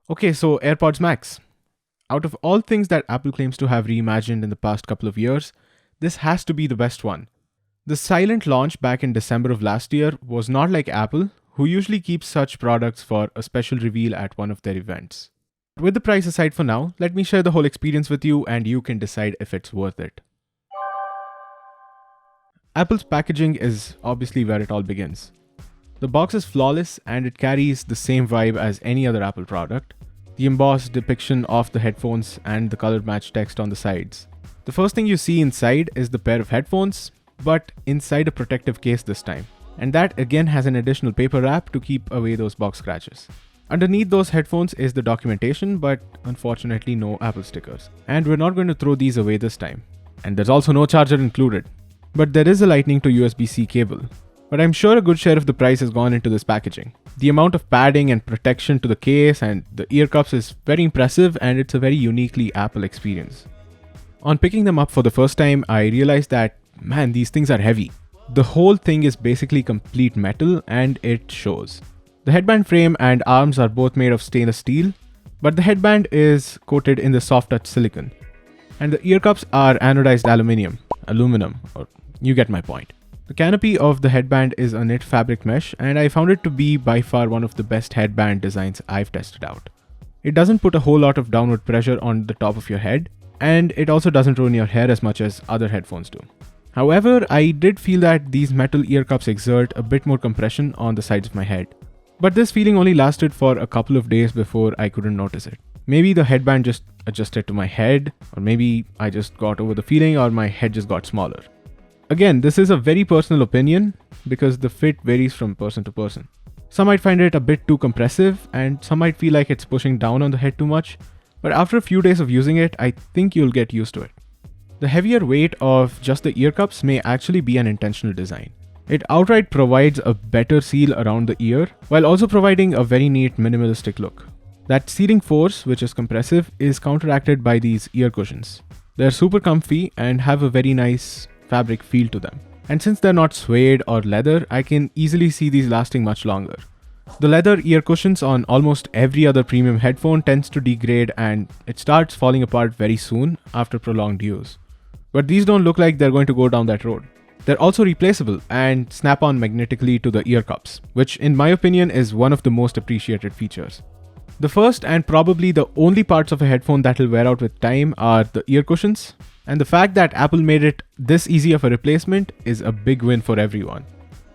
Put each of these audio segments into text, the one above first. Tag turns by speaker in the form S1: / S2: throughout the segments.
S1: Okay, so AirPods Max. Out of all things that Apple claims to have reimagined in the past couple of years, this has to be the best one. The silent launch back in December of last year was not like Apple, who usually keeps such products for a special reveal at one of their events. With the price aside for now, let me share the whole experience with you and you can decide if it's worth it. Apple's packaging is obviously where it all begins. The box is flawless and it carries the same vibe as any other Apple product. The embossed depiction of the headphones and the color match text on the sides. The first thing you see inside is the pair of headphones, but inside a protective case this time. And that again has an additional paper wrap to keep away those box scratches. Underneath those headphones is the documentation, but unfortunately no Apple stickers. And we're not going to throw these away this time. And there's also no charger included. But there is a Lightning to USB-C cable. But I'm sure a good share of the price has gone into this packaging. The amount of padding and protection to the case and the ear cups is very impressive and it's a very uniquely Apple experience. On picking them up for the first time, I realized that, man, these things are heavy. The whole thing is basically complete metal and it shows. The headband frame and arms are both made of stainless steel, but the headband is coated in the soft touch silicone. And the ear cups are anodized aluminum, or you get my point. The canopy of the headband is a knit fabric mesh, and I found it to be by far one of the best headband designs I've tested out. It doesn't put a whole lot of downward pressure on the top of your head, and it also doesn't ruin your hair as much as other headphones do. However, I did feel that these metal ear cups exert a bit more compression on the sides of my head. But this feeling only lasted for a couple of days before I couldn't notice it. Maybe the headband just adjusted to my head, or maybe I just got over the feeling, or my head just got smaller. Again, this is a very personal opinion because the fit varies from person to person. Some might find it a bit too compressive and some might feel like it's pushing down on the head too much, but after a few days of using it, I think you'll get used to it. The heavier weight of just the ear cups may actually be an intentional design. It outright provides a better seal around the ear while also providing a very neat minimalistic look. That sealing force, which is compressive, is counteracted by these ear cushions. They're super comfy and have a very nice fabric feel to them. And since they're not suede or leather, I can easily see these lasting much longer. The leather ear cushions on almost every other premium headphone tends to degrade and it starts falling apart very soon after prolonged use. But these don't look like they're going to go down that road. They're also replaceable and snap on magnetically to the ear cups, which in my opinion is one of the most appreciated features. The first and probably the only parts of a headphone that will wear out with time are the ear cushions. And the fact that Apple made it this easy of a replacement is a big win for everyone.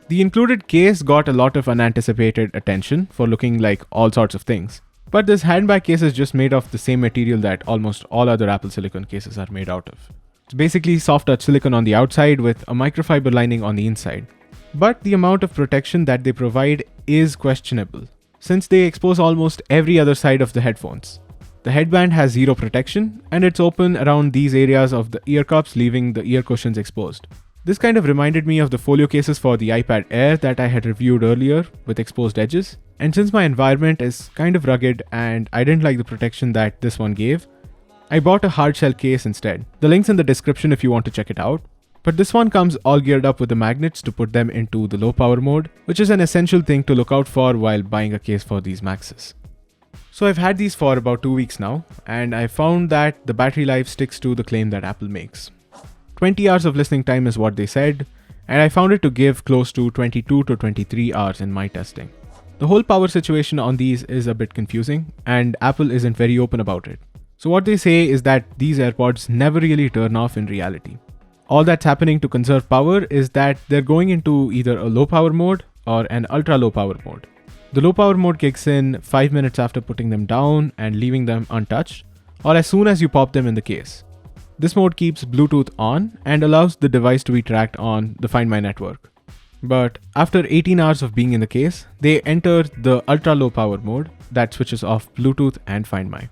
S1: The included case got a lot of unanticipated attention for looking like all sorts of things. But this handbag case is just made of the same material that almost all other Apple silicone cases are made out of. It's basically soft touch silicone on the outside with a microfiber lining on the inside. But the amount of protection that they provide is questionable, since they expose almost every other side of the headphones. The headband has zero protection and it's open around these areas of the ear cups, leaving the ear cushions exposed. This kind of reminded me of the folio cases for the iPad Air that I had reviewed earlier with exposed edges. And since my environment is kind of rugged and I didn't like the protection that this one gave, I bought a hard shell case instead. The link's in the description if you want to check it out. But this one comes all geared up with the magnets to put them into the low power mode, which is an essential thing to look out for while buying a case for these Maxes. So I've had these for about 2 weeks now, and I found that the battery life sticks to the claim that Apple makes. 20 hours of listening time is what they said, and I found it to give close to 22 to 23 hours in my testing. The whole power situation on these is a bit confusing, and Apple isn't very open about it. So what they say is that these AirPods never really turn off in reality. All that's happening to conserve power is that they're going into either a low power mode or an ultra low power mode. The low power mode kicks in 5 minutes after putting them down and leaving them untouched, or as soon as you pop them in the case. This mode keeps Bluetooth on and allows the device to be tracked on the Find My network. But after 18 hours of being in the case, they enter the ultra low power mode that switches off Bluetooth and Find My.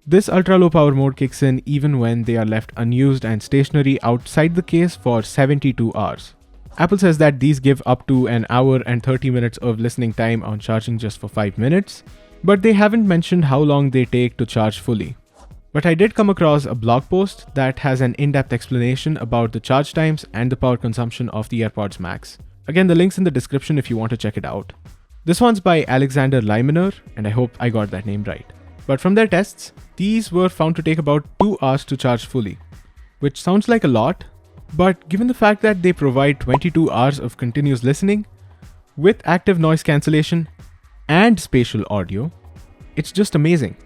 S1: This ultra low power mode kicks in even when they are left unused and stationary outside the case for 72 hours. Apple says that these give up to an hour and 30 minutes of listening time on charging just for 5 minutes, but they haven't mentioned how long they take to charge fully. But I did come across a blog post that has an in-depth explanation about the charge times and the power consumption of the AirPods Max. Again, the link's in the description if you want to check it out. This one's by Alexander Leimener, and I hope I got that name right. But from their tests, these were found to take about 2 hours to charge fully, which sounds like a lot, but given the fact that they provide 22 hours of continuous listening with active noise cancellation and spatial audio, it's just amazing.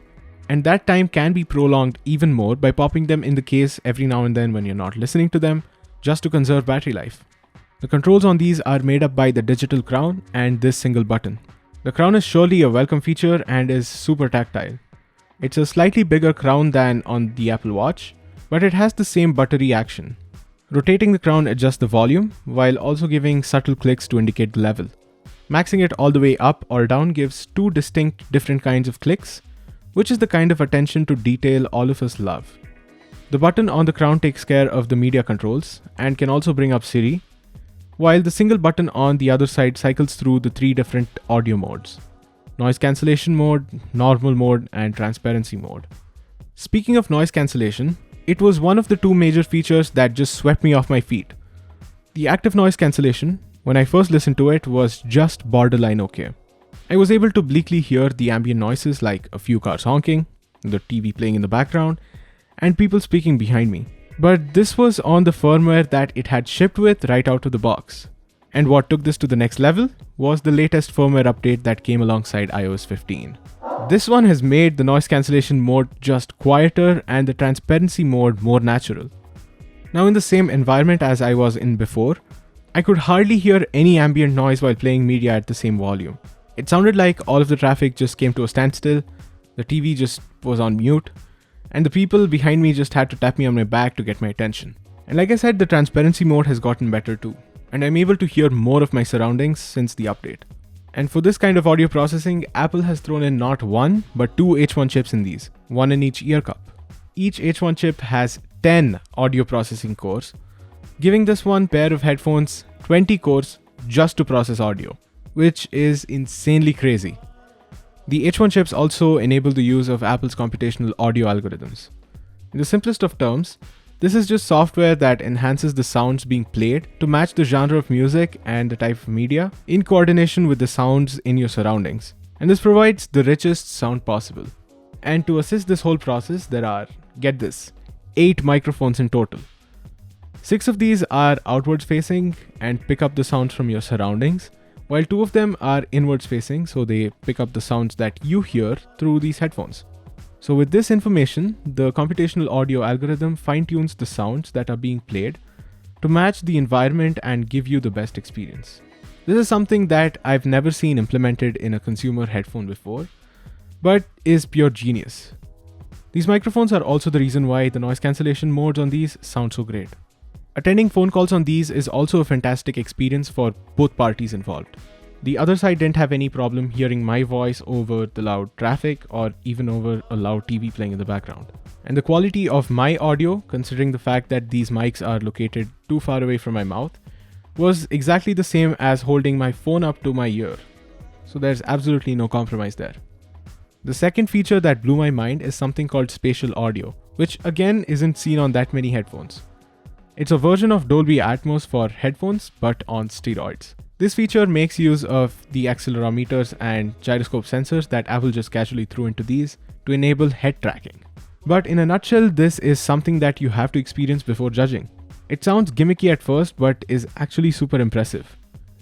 S1: And that time can be prolonged even more by popping them in the case every now and then when you're not listening to them, just to conserve battery life. The controls on these are made up by the digital crown and this single button. The crown is surely a welcome feature and is super tactile. It's a slightly bigger crown than on the Apple Watch, but it has the same buttery action. Rotating the crown adjusts the volume, while also giving subtle clicks to indicate the level. Maxing it all the way up or down gives 2 distinct different kinds of clicks, which is the kind of attention to detail all of us love. The button on the crown takes care of the media controls and can also bring up Siri, while the single button on the other side cycles through the 3 different audio modes: noise cancellation mode, normal mode, and transparency mode. Speaking of noise cancellation, it was one of the 2 major features that just swept me off my feet. The active noise cancellation, when I first listened to it, was just borderline okay. I was able to bleakly hear the ambient noises like a few cars honking, the TV playing in the background, and people speaking behind me. But this was on the firmware that it had shipped with right out of the box. And what took this to the next level was the latest firmware update that came alongside iOS 15. This one has made the noise cancellation mode just quieter and the transparency mode more natural. Now in the same environment as I was in before, I could hardly hear any ambient noise while playing media at the same volume. It sounded like all of the traffic just came to a standstill, the TV just was on mute, and the people behind me just had to tap me on my back to get my attention. And like I said, the transparency mode has gotten better too, and I'm able to hear more of my surroundings since the update. And for this kind of audio processing, Apple has thrown in not 1, but 2 H1 chips in these, 1 in each ear cup. Each H1 chip has 10 audio processing cores, giving this one pair of headphones 20 cores just to process audio, which is insanely crazy. The H1 chips also enable the use of Apple's computational audio algorithms. In the simplest of terms, this is just software that enhances the sounds being played to match the genre of music and the type of media in coordination with the sounds in your surroundings. And this provides the richest sound possible. And to assist this whole process, there are, get this, 8 microphones in total. 6 of these are outwards facing and pick up the sounds from your surroundings, while 2 of them are inwards facing, so they pick up the sounds that you hear through these headphones. So with this information, the computational audio algorithm fine-tunes the sounds that are being played to match the environment and give you the best experience. This is something that I've never seen implemented in a consumer headphone before, but is pure genius. These microphones are also the reason why the noise cancellation modes on these sound so great. Attending phone calls on these is also a fantastic experience for both parties involved. The other side didn't have any problem hearing my voice over the loud traffic or even over a loud TV playing in the background. And the quality of my audio, considering the fact that these mics are located too far away from my mouth, was exactly the same as holding my phone up to my ear. So there's absolutely no compromise there. The second feature that blew my mind is something called spatial audio, which again isn't seen on that many headphones. It's a version of Dolby Atmos for headphones, but on steroids. This feature makes use of the accelerometers and gyroscope sensors that Apple just casually threw into these to enable head tracking. But in a nutshell, this is something that you have to experience before judging. It sounds gimmicky at first, but is actually super impressive.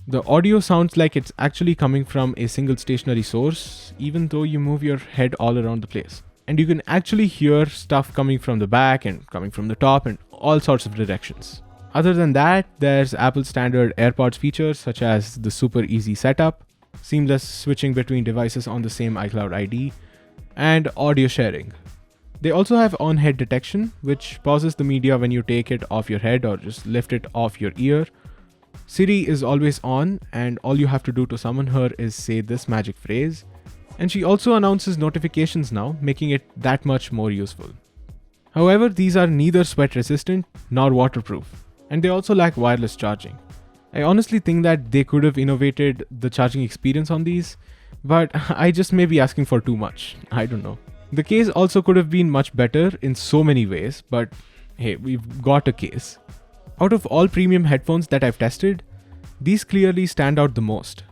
S1: The audio sounds like it's actually coming from a single stationary source, even though you move your head all around the place. And you can actually hear stuff coming from the back and coming from the top and all sorts of directions. Other than that, there's Apple's standard AirPods features such as the super easy setup, seamless switching between devices on the same iCloud ID, and audio sharing. They also have on-head detection, which pauses the media when you take it off your head or just lift it off your ear. Siri is always on, and all you have to do to summon her is say this magic phrase. And she also announces notifications now, making it that much more useful. However, these are neither sweat resistant nor waterproof, and they also lack wireless charging. I honestly think that they could have innovated the charging experience on these, but I just may be asking for too much. I don't know. The case also could have been much better in so many ways, but hey, we've got a case. Out of all premium headphones that I've tested, these clearly stand out the most.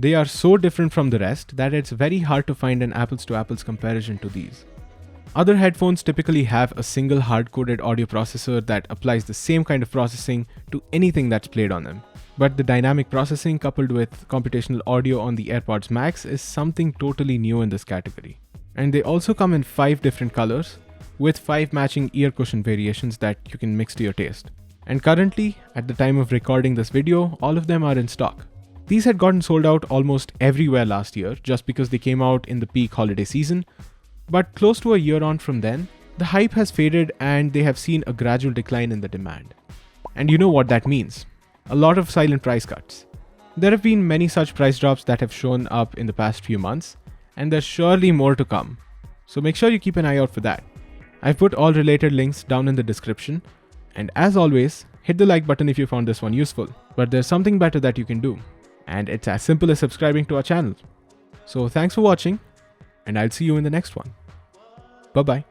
S1: They are so different from the rest that it's very hard to find an apples to apples comparison to these. Other headphones typically have a single hard-coded audio processor that applies the same kind of processing to anything that's played on them. But the dynamic processing coupled with computational audio on the AirPods Max is something totally new in this category. And they also come in 5 different colors, with 5 matching ear cushion variations that you can mix to your taste. And currently, at the time of recording this video, all of them are in stock. These had gotten sold out almost everywhere last year just because they came out in the peak holiday season, but close to a year on from then, the hype has faded and they have seen a gradual decline in the demand. And you know what that means. A lot of silent price cuts. There have been many such price drops that have shown up in the past few months, and there's surely more to come. So make sure you keep an eye out for that. I've put all related links down in the description, and as always, hit the like button if you found this one useful. But there's something better that you can do, and it's as simple as subscribing to our channel. So thanks for watching, and I'll see you in the next one. Bye-bye.